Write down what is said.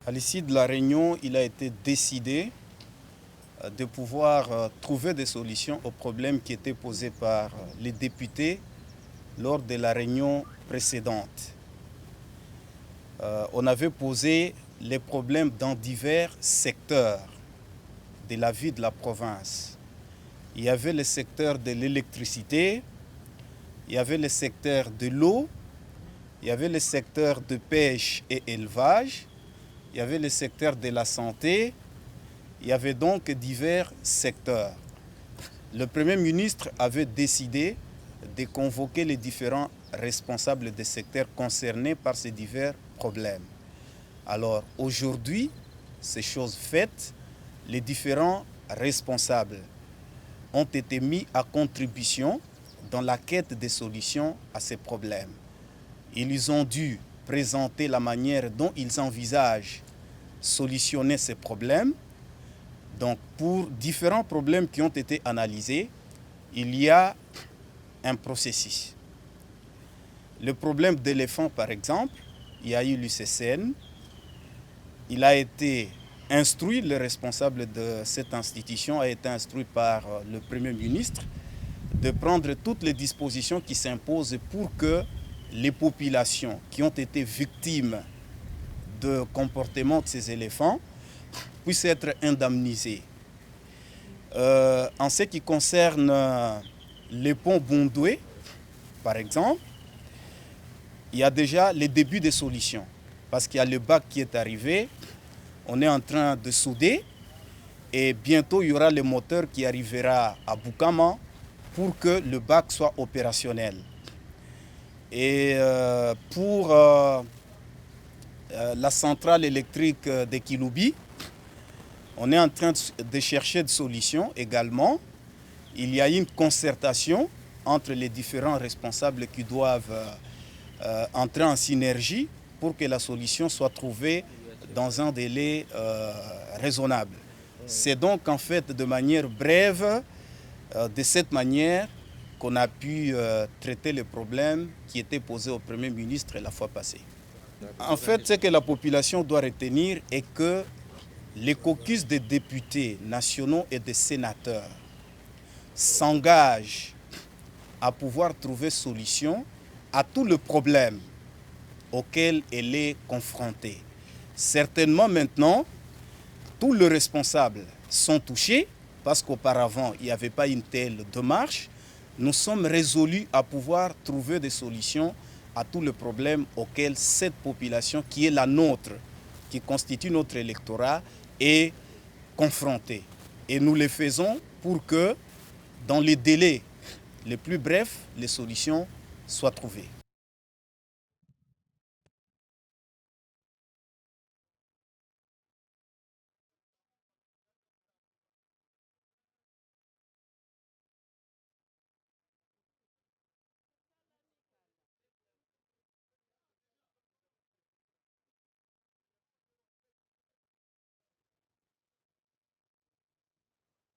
À l'issue de la réunion, il a été décidé de pouvoir trouver des solutions aux problèmes qui étaient posés par les députés lors de la réunion précédente. On avait posé les problèmes dans divers secteurs de la vie de la province. Il y avait le secteur de l'électricité, il y avait le secteur de l'eau, il y avait le secteur de pêche et élevage, il y avait le secteur de la santé, il y avait donc divers secteurs. Le Premier ministre avait décidé de convoquer les différents responsables des secteurs concernés par ces divers problèmes. Alors aujourd'hui, ces choses faites, les différents responsables ont été mis à contribution dans la quête des solutions à ces problèmes. Ils ont dû présenter la manière dont ils envisagent solutionner ces problèmes. Donc pour différents problèmes qui ont été analysés, il y a un processus. Le problème d'éléphant, par exemple, il y a eu l'UCCN. Il a été instruit, le responsable de cette institution a été instruit par le Premier ministre de prendre toutes les dispositions qui s'imposent pour que les populations qui ont été victimes de comportement de ces éléphants puissent être indemnisées. En ce qui concerne les ponts Bondoué, par exemple, il y a déjà les débuts des solutions. Parce qu'il y a le bac qui est arrivé, on est en train de souder et bientôt il y aura le moteur qui arrivera à Boukama pour que le bac soit opérationnel. Et pour la centrale électrique de Kiloubi, on est en train de chercher des solutions également. Il y a une concertation entre les différents responsables qui doivent entrer en synergie pour que la solution soit trouvée dans un délai raisonnable. C'est donc en fait de manière brève, de cette manière, qu'on a pu traiter les problèmes qui étaient posés au Premier ministre la fois passée. En fait, ce que la population doit retenir est que les caucus des députés nationaux et des sénateurs s'engagent à pouvoir trouver solution à tous les problèmes auxquels elle est confrontée. Certainement maintenant, tous les responsables sont touchés parce qu'auparavant, il n'y avait pas une telle démarche. Nous sommes résolus à pouvoir trouver des solutions à tous les problèmes auxquels cette population qui est la nôtre, qui constitue notre électorat, est confrontée. Et nous le faisons pour que, dans les délais les plus brefs, les solutions soient trouvées.